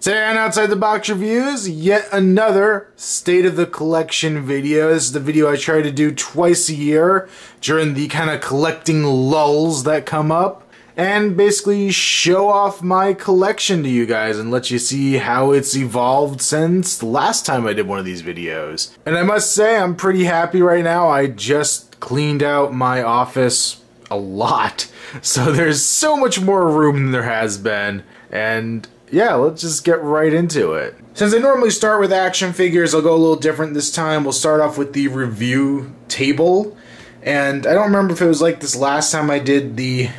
Today on Outside the Box Reviews, yet another State of the Collection video. This is the video I try to do twice a year during the kind of collecting lulls that come up, and basically show off my collection to you guys and let you see how it's evolved since the last time I did one of these videos. And I must say, I'm pretty happy right now. I just cleaned out my office a lot, so there's so much more room than there has been, and yeah, let's just get right into it. Since I normally start with action figures, I'll go a little different this time. We'll start off with the review table. And I don't remember if it was like this last time I did the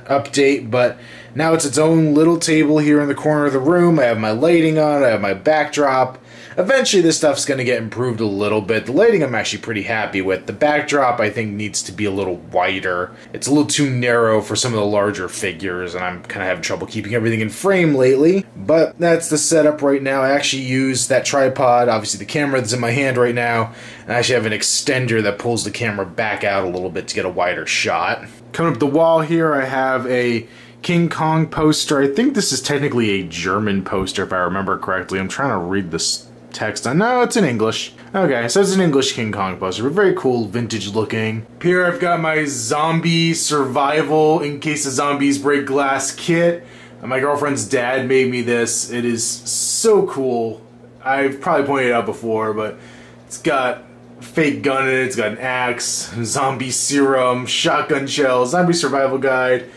update, but now it's its own little table here in the corner of the room. I have my lighting on, I have my backdrop. Eventually this stuff's going to get improved a little bit. The lighting I'm actually pretty happy with. The backdrop I think needs to be a little wider. It's a little too narrow for some of the larger figures, and I'm kind of having trouble keeping everything in frame lately. But that's the setup right now. I actually use that tripod, obviously the camera that's in my hand right now, and I actually have an extender that pulls the camera back out a little bit to get a wider shot. Coming up the wall here, I have a King Kong poster. I think this is technically a German poster if I remember correctly. I'm trying to read this text on. No, it's in English. Okay, so it's an English King Kong poster, but very cool, vintage looking. Here I've got my zombie survival in case the zombies break glass kit. My girlfriend's dad made me this. It is so cool. I've probably pointed it out before, but it's got a fake gun in it, it's got an axe, zombie serum, shotgun shells, zombie survival guide,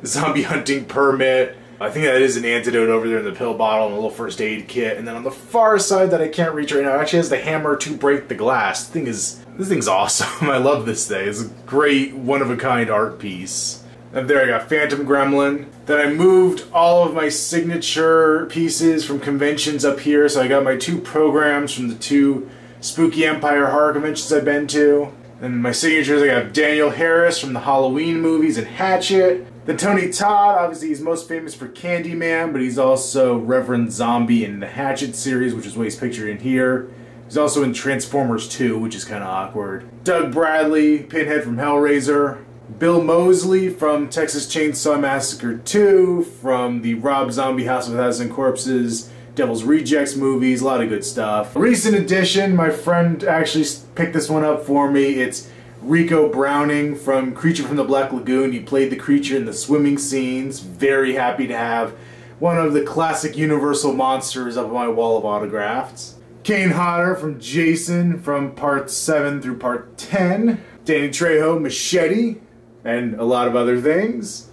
zombie hunting permit. I think that is an antidote over there in the pill bottle and a little first aid kit. And then on the far side that I can't reach right now, it actually has the hammer to break the glass. This thing's awesome. I love this thing. It's a great one-of-a-kind art piece. Up there I got Phantom Gremlin. Then I moved all of my signature pieces from conventions up here. So I got my two programs from the two Spooky Empire horror conventions I've been to. And my signatures, I got Daniel Harris from the Halloween movies and Hatchet. Then Tony Todd, obviously he's most famous for Candyman, but he's also Reverend Zombie in the Hatchet series, which is what he's pictured in here. He's also in Transformers 2, which is kind of awkward. Doug Bradley, Pinhead from Hellraiser. Bill Moseley from Texas Chainsaw Massacre 2, from the Rob Zombie House of a Thousand Corpses, Devil's Rejects movies, a lot of good stuff. Recent addition, my friend actually picked this one up for me. It's Rico Browning from Creature from the Black Lagoon. He played the creature in the swimming scenes. Very happy to have one of the classic Universal monsters up on my wall of autographs. Kane Hodder from Jason from part 7 through part 10. Danny Trejo, Machete, and a lot of other things.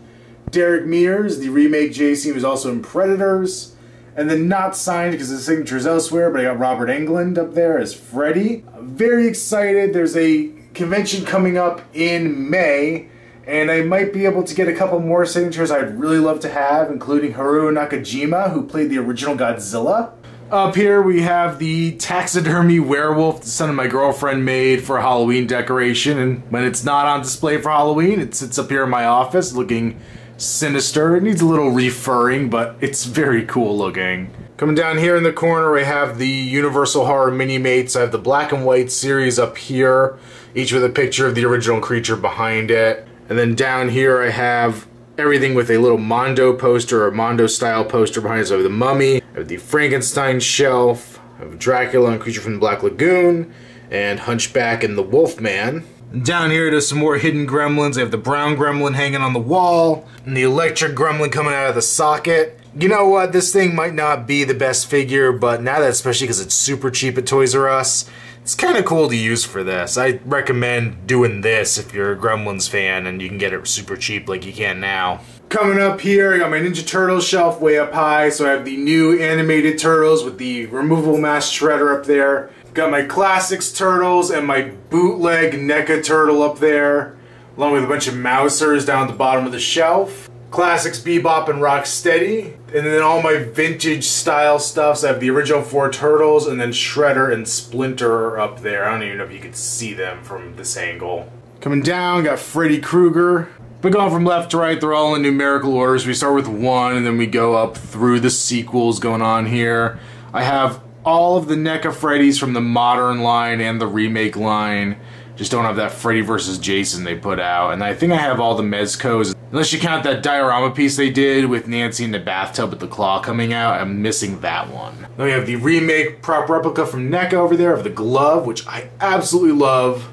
Derek Mears, the remake Jason, was also in Predators. And then not signed because the signature's elsewhere, but I got Robert Englund up there as Freddy. I'm very excited. There's a convention coming up in May, and I might be able to get a couple more signatures I'd really love to have, including Haruo Nakajima, who played the original Godzilla. Up here we have the taxidermy werewolf the son of my girlfriend made for a Halloween decoration, and when it's not on display for Halloween, it sits up here in my office looking sinister. It needs a little refurring, but it's very cool looking. Coming down here in the corner, we have the Universal Horror Mini-Mates. I have the black and white series up here, each with a picture of the original creature behind it. And then down here I have everything with a little Mondo poster or Mondo style poster behind it. So I have the Mummy, I have the Frankenstein shelf, I have Dracula and Creature from the Black Lagoon, and Hunchback and the Wolfman. Down here there's some more hidden gremlins. I have the brown gremlin hanging on the wall, and the electric gremlin coming out of the socket. You know what, this thing might not be the best figure, but now that, especially because it's super cheap at Toys R Us, it's kind of cool to use for this. I recommend doing this if you're a Gremlins fan and you can get it super cheap like you can now. Coming up here, I got my Ninja Turtles shelf way up high, so I have the new animated Turtles with the removable mass shredder up there. Got my Classics Turtles and my bootleg NECA Turtle up there, along with a bunch of Mousers down at the bottom of the shelf. Classics Bebop and Rocksteady, and then all my vintage style stuff. So I have the original 4 Turtles, and then Shredder and Splinter are up there. I don't even know if you could see them from this angle. Coming down, got Freddy Krueger. But going from left to right, they're all in numerical order. So we start with 1, and then we go up through the sequels going on here. I have all of the NECA Freddys from the modern line and the remake line. Just don't have that Freddy vs. Jason they put out. And I think I have all the Mezcos. Unless you count that diorama piece they did with Nancy in the bathtub with the claw coming out, I'm missing that one. Then we have the remake prop replica from NECA over there of the glove, which I absolutely love.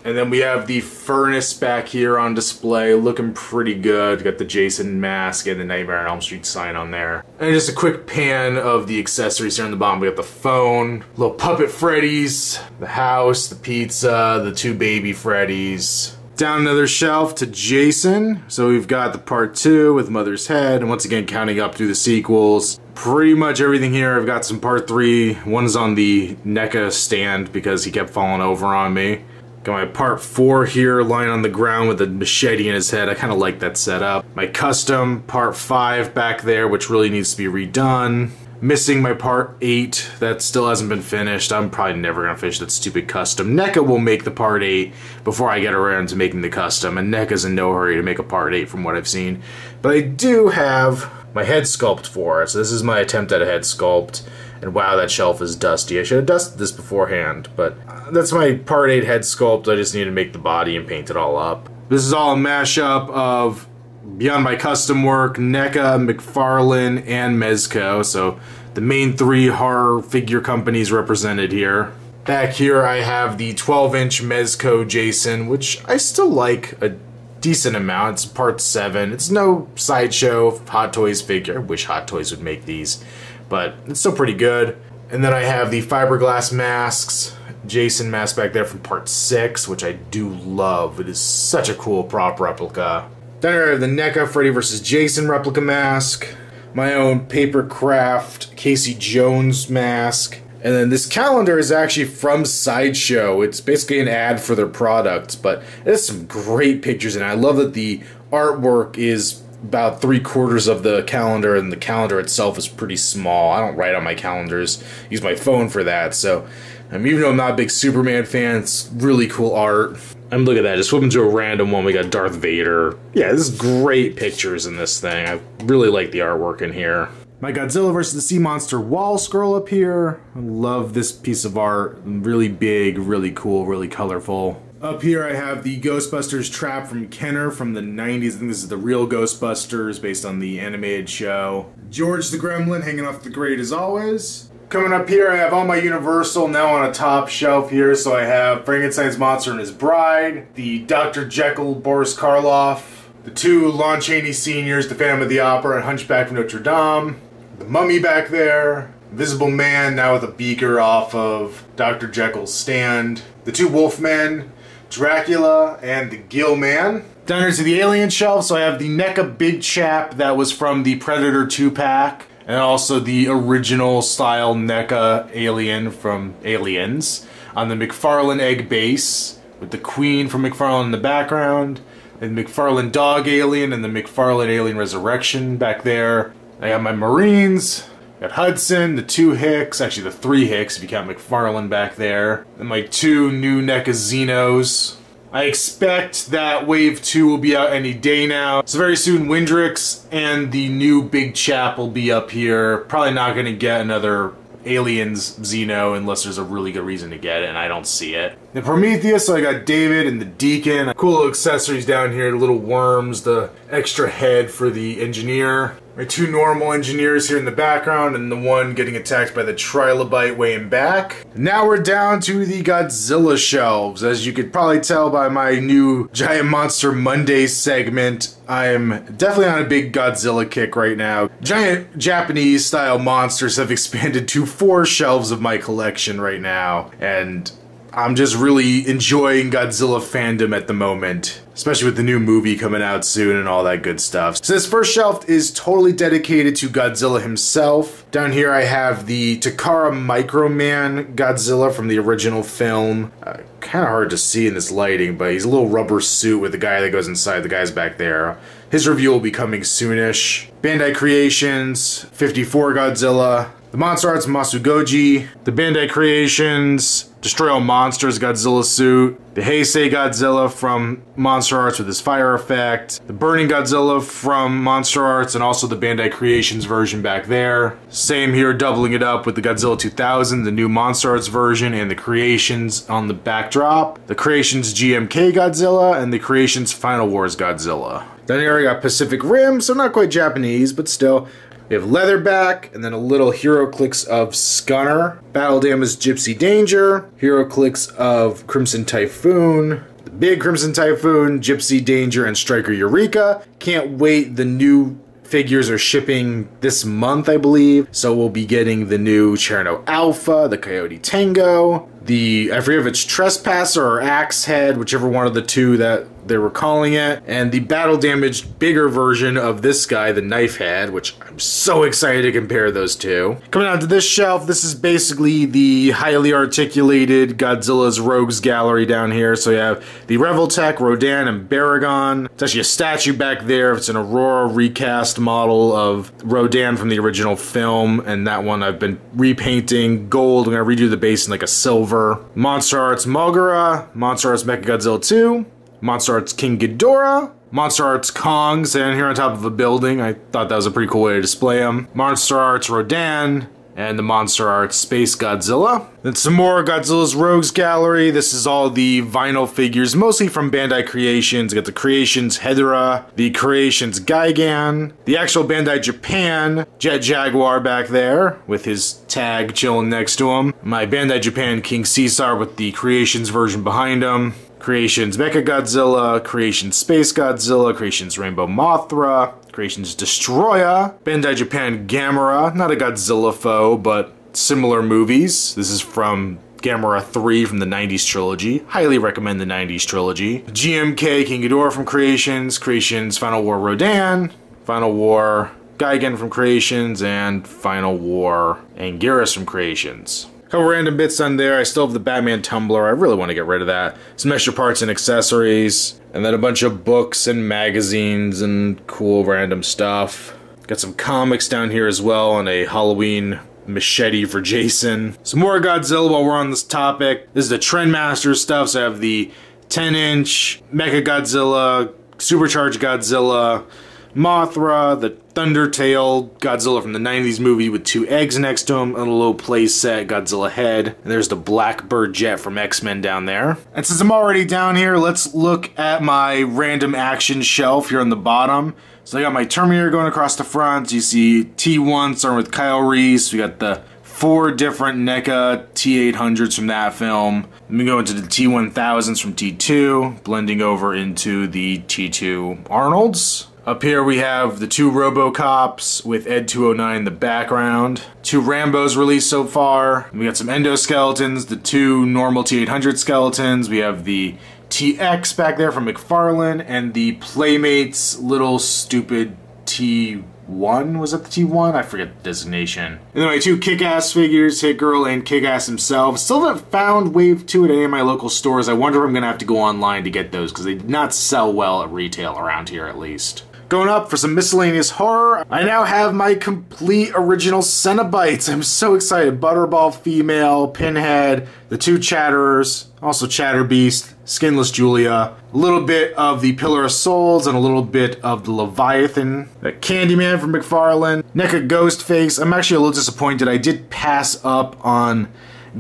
And then we have the furnace back here on display, looking pretty good. Got the Jason mask and the Nightmare on Elm Street sign on there. And just a quick pan of the accessories here on the bottom. We got the phone, little puppet Freddys, the house, the pizza, the 2 baby Freddys. Down another shelf to Jason. So we've got the part 2 with Mother's Head, and once again counting up through the sequels. Pretty much everything here. I've got some part 3. One's on the NECA stand because he kept falling over on me. Got my part 4 here lying on the ground with a machete in his head. I kind of like that setup. My custom part 5 back there, which really needs to be redone. Missing my part 8 that still hasn't been finished. I'm probably never gonna finish that stupid custom. NECA will make the part 8 before I get around to making the custom, and NECA's in no hurry to make a part 8 from what I've seen. But I do have my head sculpt for it, so this is my attempt at a head sculpt. And wow, that shelf is dusty. I should have dusted this beforehand, but that's my part 8 head sculpt. I just need to make the body and paint it all up. This is all a mashup of beyond my custom work, NECA, McFarlane, and Mezco. So the main 3 horror figure companies represented here. Back here I have the 12-inch Mezco Jason, which I still like a decent amount. It's part 7. It's no Sideshow Hot Toys figure. I wish Hot Toys would make these, but it's still pretty good. And then I have the fiberglass masks, Jason mask back there from part 6, which I do love. It is such a cool prop replica. Then I have the NECA Freddy vs. Jason replica mask, my own paper craft Casey Jones mask, and then this calendar is actually from Sideshow. It's basically an ad for their products, but it has some great pictures, and I love that the artwork is about 3/4 of the calendar, and the calendar itself is pretty small. I don't write on my calendars, use my phone for that, so even though I'm not a big Superman fan, it's really cool art. Look at that, just flipping to a random one, we got Darth Vader. Yeah, this is great pictures in this thing. I really like the artwork in here. My Godzilla vs. the Sea Monster wall scroll up here. I love this piece of art. Really big, really cool, really colorful. Up here I have the Ghostbusters trap from Kenner from the 90s. I think this is the real Ghostbusters based on the animated show. George the Gremlin hanging off the grate as always. Coming up here I have all my Universal now on a top shelf here. So I have Frankenstein's Monster and His Bride, the Dr. Jekyll Boris Karloff, the 2 Lon Chaney Seniors, the Phantom of the Opera and Hunchback of Notre Dame, the Mummy back there, Invisible Man now with a beaker off of Dr. Jekyll's stand, the 2 Wolfmen, Dracula, and the Gill Man. Down here to the Alien shelf, so I have the NECA Big Chap that was from the Predator 2-pack, and also the original style NECA Alien from Aliens on the McFarlane Egg base, with the Queen from McFarlane in the background, and McFarlane Dog Alien and the McFarlane Alien Resurrection back there. I got my Marines, got Hudson, the 2 Hicks, actually the 3 Hicks if you count McFarlane back there, and my 2 new NECA Xenos. I expect that Wave 2 will be out any day now. So very soon Windrix and the new Big Chap will be up here. Probably not going to get another Aliens Xeno unless there's a really good reason to get it, and I don't see it. The Prometheus, so I got David and the Deacon. Cool little accessories down here, the little worms, the extra head for the engineer. My 2 normal engineers here in the background, and the one getting attacked by the trilobite way in back. Now we're down to the Godzilla shelves. As you could probably tell by my new Giant Monster Monday segment, I'm definitely on a big Godzilla kick right now. Giant Japanese style monsters have expanded to 4 shelves of my collection right now, and I'm just really enjoying Godzilla fandom at the moment, especially with the new movie coming out soon and all that good stuff. So this first shelf is totally dedicated to Godzilla himself. Down here I have the Takara Microman Godzilla from the original film. Kind of hard to see in this lighting, but he's a little rubber suit with the guy that goes inside. The guy's back there. His review will be coming soonish. Bandai Creations, 54 Godzilla. The Monster Arts Masugoji, the Bandai Creations Destroy All Monsters Godzilla suit, the Heisei Godzilla from Monster Arts with his fire effect, the Burning Godzilla from Monster Arts, and also the Bandai Creations version back there. Same here, doubling it up with the Godzilla 2000, the new Monster Arts version, and the Creations on the backdrop. The Creations GMK Godzilla, and the Creations Final Wars Godzilla. Down here I got Pacific Rim, so not quite Japanese, but still. We have Leatherback, and then a little HeroClix of Scunner, Battle Damage Gypsy Danger, HeroClix of Crimson Typhoon, the big Crimson Typhoon, Gypsy Danger, and Striker Eureka. Can't wait, the new figures are shipping this month, I believe, so we'll be getting the new Cherno Alpha, the Coyote Tango, I forget if it's Trespasser or Axe Head, whichever one of the two that they were calling it, and the battle damaged bigger version of this guy, the Knife Head, which I'm so excited to compare those two. Coming onto this shelf, this is basically the highly articulated Godzilla's Rogues Gallery down here. So you have the Revoltech, Rodan, and Baragon. It's actually a statue back there. It's an Aurora recast model of Rodan from the original film, and that one I've been repainting gold. I'm gonna redo the base in like a silver. Monster Arts Mogura, Monster Arts Mechagodzilla 2, Monster Arts King Ghidorah, Monster Arts Kong standing here on top of a building. I thought that was a pretty cool way to display him. Monster Arts Rodan, and the Monster Arts Space Godzilla. Then some more Godzilla's Rogues Gallery. This is all the vinyl figures, mostly from Bandai Creations. You got the Creations Hedorah, the Creations Gigan, the actual Bandai Japan Jet Jaguar back there with his tag chilling next to him. My Bandai Japan King Caesar with the Creations version behind him. Creations Mechagodzilla, Creations Space Godzilla, Creations Rainbow Mothra, Creations Destroya, Bandai Japan Gamera, not a Godzilla foe, but similar movies. This is from Gamera 3 from the 90s trilogy. Highly recommend the 90s trilogy. GMK King Ghidorah from Creations, Creations Final War Rodan, Final War Gigan from Creations, and Final War Anguirus from Creations. Couple random bits on there. I still have the Batman tumbler. I really want to get rid of that. Some extra parts and accessories. And then a bunch of books and magazines and cool random stuff. Got some comics down here as well, and a Halloween machete for Jason. Some more Godzilla while we're on this topic. This is the Trendmaster stuff. So I have the 10-inch Mechagodzilla, Supercharged Godzilla, Mothra, the Thundertail Godzilla from the 90s movie with two eggs next to him, and a little play set Godzilla head. And there's the Blackbird jet from X-Men down there. And since I'm already down here, let's look at my random action shelf here on the bottom. So I got my Terminator going across the front. You see T1 starting with Kyle Reese. We got the 4 different NECA T800s from that film. Then we go into the T1000s from T2, blending over into the T2 Arnolds. Up here we have the 2 RoboCops with Ed 209 in the background. 2 Rambos released so far. We got some endoskeletons, the 2 normal T800 skeletons. We have the TX back there from McFarlane, and the Playmates little stupid T1. Was that the T1? I forget the designation. Anyway, 2 Kick-Ass figures, Hit Girl and Kick-Ass himself. Still haven't found Wave 2 at any of my local stores. I wonder if I'm gonna have to go online to get those, because they do not sell well at retail around here at least. Going up for some miscellaneous horror, I now have my complete original Cenobites. I'm so excited. Butterball Female, Pinhead, the 2 Chatterers, also Chatterbeast, Skinless Julia, a little bit of the Pillar of Souls, and a little bit of the Leviathan. The Candyman from McFarlane, NECA Ghostface. I'm actually a little disappointed. I did pass up on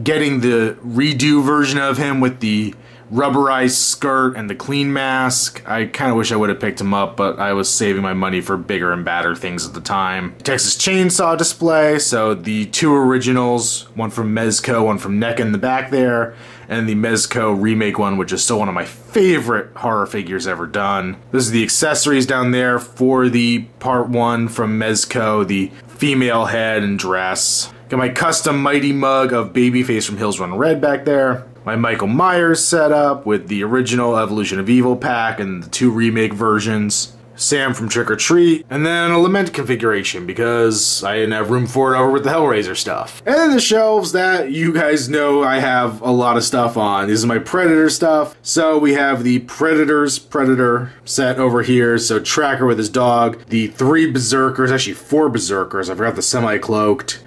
getting the redo version of him with the rubberized skirt and the clean mask. I kind of wish I would have picked him up, but I was saving my money for bigger and badder things at the time. Texas Chainsaw display, so the 2 originals, one from Mezco, one from NECA in the back there, and the Mezco remake one, which is still one of my favorite horror figures ever done. This is the accessories down there for the part 1 from Mezco, the female head and dress. Got my custom Mighty Mug of Babyface from Hills Run Red back there. My Michael Myers setup with the original Evolution of Evil pack and the 2 remake versions. Sam from Trick or Treat, and then a Lament configuration because I didn't have room for it over with the Hellraiser stuff. And then the shelves that you guys know I have a lot of stuff on. This is my Predator stuff. So we have the Predator set over here. So Tracker with his dog, the 3 Berserkers, actually 4 Berserkers. I forgot the semi-cloaked,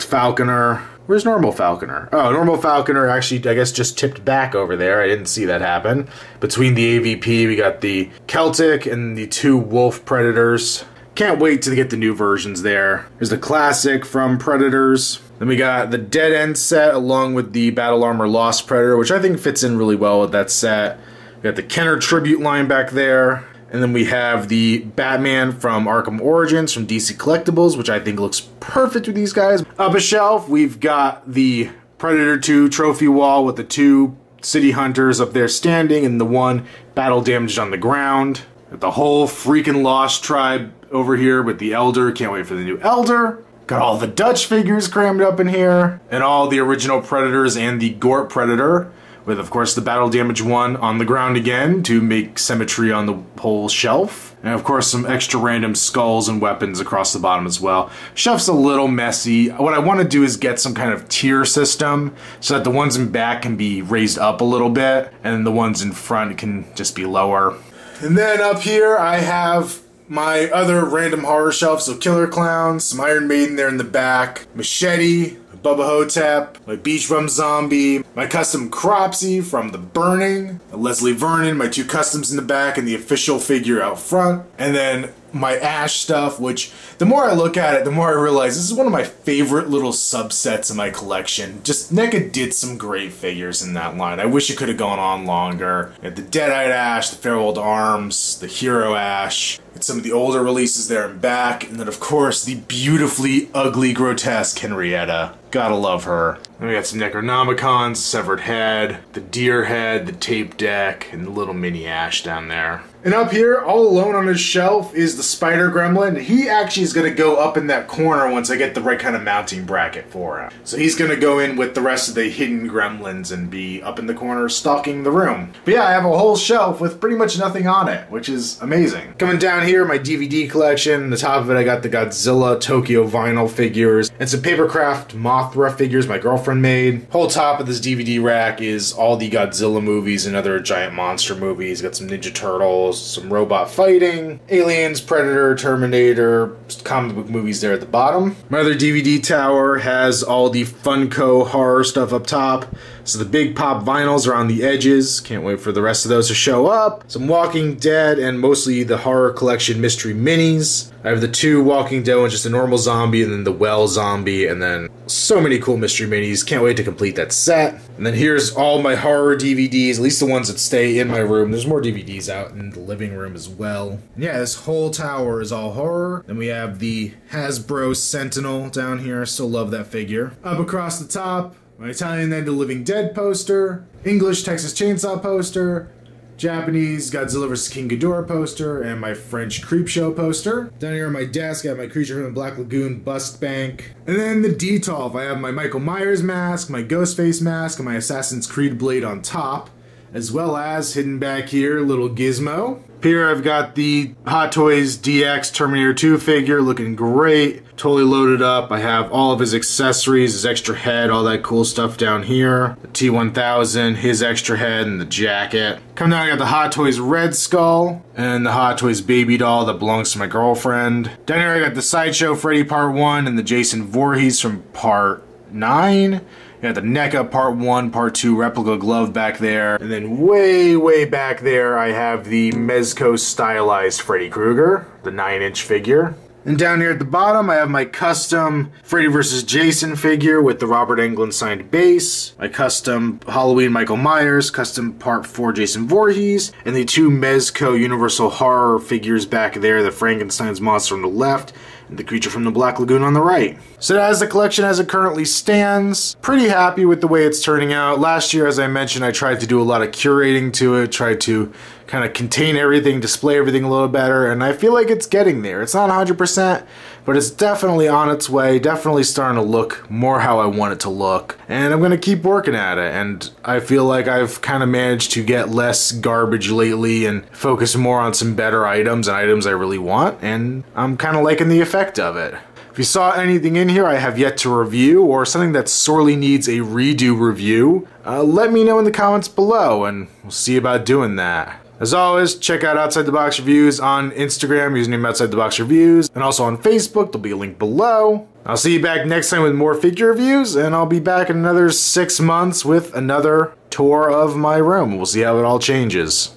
Falconer. Where's normal Falconer? Oh, normal Falconer actually, I guess, just tipped back over there. I didn't see that happen. Between the AVP, we got the Celtic and the 2 Wolf Predators. Can't wait to get the new versions there. There's the classic from Predators. Then we got the Dead End set along with the Battle Armor Lost Predator, which I think fits in really well with that set. We got the Kenner Tribute line back there. And then we have the Batman from Arkham Origins from DC Collectibles, which I think looks perfect with these guys. Up a shelf, we've got the Predator 2 trophy wall with the 2 City Hunters up there standing and the 1 battle damaged on the ground. Got the whole freaking Lost Tribe over here with the Elder. Can't wait for the new Elder. Got all the Dutch figures crammed up in here. And all the original Predators and the Gort Predator. With, of course, the battle damage 1 on the ground again to make symmetry on the whole shelf. And, of course, some extra random skulls and weapons across the bottom as well. Shelf's a little messy. What I want to do is get some kind of tier system so that the ones in back can be raised up a little bit and the ones in front can just be lower. And then up here I have my other random horror shelf. So Killer Clowns, some Iron Maiden there in the back, Machete, Bubba Hotep, my Beach Bum Zombie, my custom Cropsy from The Burning, Leslie Vernon, my 2 customs in the back, and the official figure out front. And then my Ash stuff, which the more I look at it, the more I realize this is one of my favorite little subsets of my collection. Just NECA did some great figures in that line. I wish it could have gone on longer. You had the Deadite Ash, the Farewell to Arms, the Hero Ash, and some of the older releases there and back, and then of course the beautifully ugly, grotesque Henrietta. Gotta love her. Then we got some Necronomicons, Severed Head, the Deer Head, the Tape Deck, and the little mini Ash down there. And up here, all alone on his shelf, is the Spider Gremlin. He actually is going to go up in that corner once I get the right kind of mounting bracket for him. So he's going to go in with the rest of the hidden gremlins and be up in the corner stalking the room. But yeah, I have a whole shelf with pretty much nothing on it, which is amazing. Coming down here, my DVD collection. On the top of it, I got the Godzilla Tokyo vinyl figures and some Papercraft Mothra figures my girlfriend made. Whole top of this DVD rack is all the Godzilla movies and other giant monster movies. Got some Ninja Turtles, some robot fighting, Aliens, Predator, Terminator, comic book movies there at the bottom. My other DVD tower has all the Funko horror stuff up top. So the big pop vinyls are on the edges. Can't wait for the rest of those to show up. Some Walking Dead and mostly the horror collection mystery minis. I have the 2 Walking Dead ones, just a normal zombie and then the well zombie, and then so many cool mystery minis. Can't wait to complete that set. And then here's all my horror DVDs, at least the ones that stay in my room. There's more DVDs out in the living room as well. And yeah, this whole tower is all horror. Then we have the Hasbro Sentinel down here. I still love that figure. Up across the top, my Italian Night of the Living Dead poster, English Texas Chainsaw poster, Japanese Godzilla vs. King Ghidorah poster, and my French Creepshow poster. Down here on my desk, I have my Creature from the Black Lagoon bust bank. And then the Detolf, I have my Michael Myers mask, my Ghostface mask, and my Assassin's Creed blade on top, as well as, hidden back here, little Gizmo. Here I've got the Hot Toys DX Terminator 2 figure, looking great. Totally loaded up. I have all of his accessories, his extra head, all that cool stuff down here. The T-1000, his extra head, and the jacket. Come down, I got the Hot Toys Red Skull, and the Hot Toys Baby Doll that belongs to my girlfriend. Down here I got the Sideshow Freddy Part 1 and the Jason Voorhees from Part 9. Got the NECA Part 1, Part 2 replica glove back there. And then way back there, I have the Mezco stylized Freddy Krueger, the 9-inch figure. And down here at the bottom, I have my custom Freddy vs. Jason figure with the Robert Englund signed base, my custom Halloween Michael Myers, custom Part 4 Jason Voorhees, and the 2 Mezco Universal Horror figures back there, the Frankenstein's monster on the left, and the Creature from the Black Lagoon on the right. So that is the collection as it currently stands. Pretty happy with the way it's turning out. Last year, as I mentioned, I tried to do a lot of curating to it, tried to kind of contain everything, display everything a little better, and I feel like it's getting there. It's not 100%, but it's definitely on its way, definitely starting to look more how I want it to look. And I'm gonna keep working at it, and I feel like I've kind of managed to get less garbage lately and focus more on some better items and items I really want, and I'm kind of liking the effect of it. If you saw anything in here I have yet to review, or something that sorely needs a redo review, let me know in the comments below, and we'll see about doing that. As always, check out Outside the Box Reviews on Instagram, username Outside the Box Reviews, and also on Facebook, there'll be a link below. I'll see you back next time with more figure reviews, and I'll be back in another 6 months with another tour of my room. We'll see how it all changes.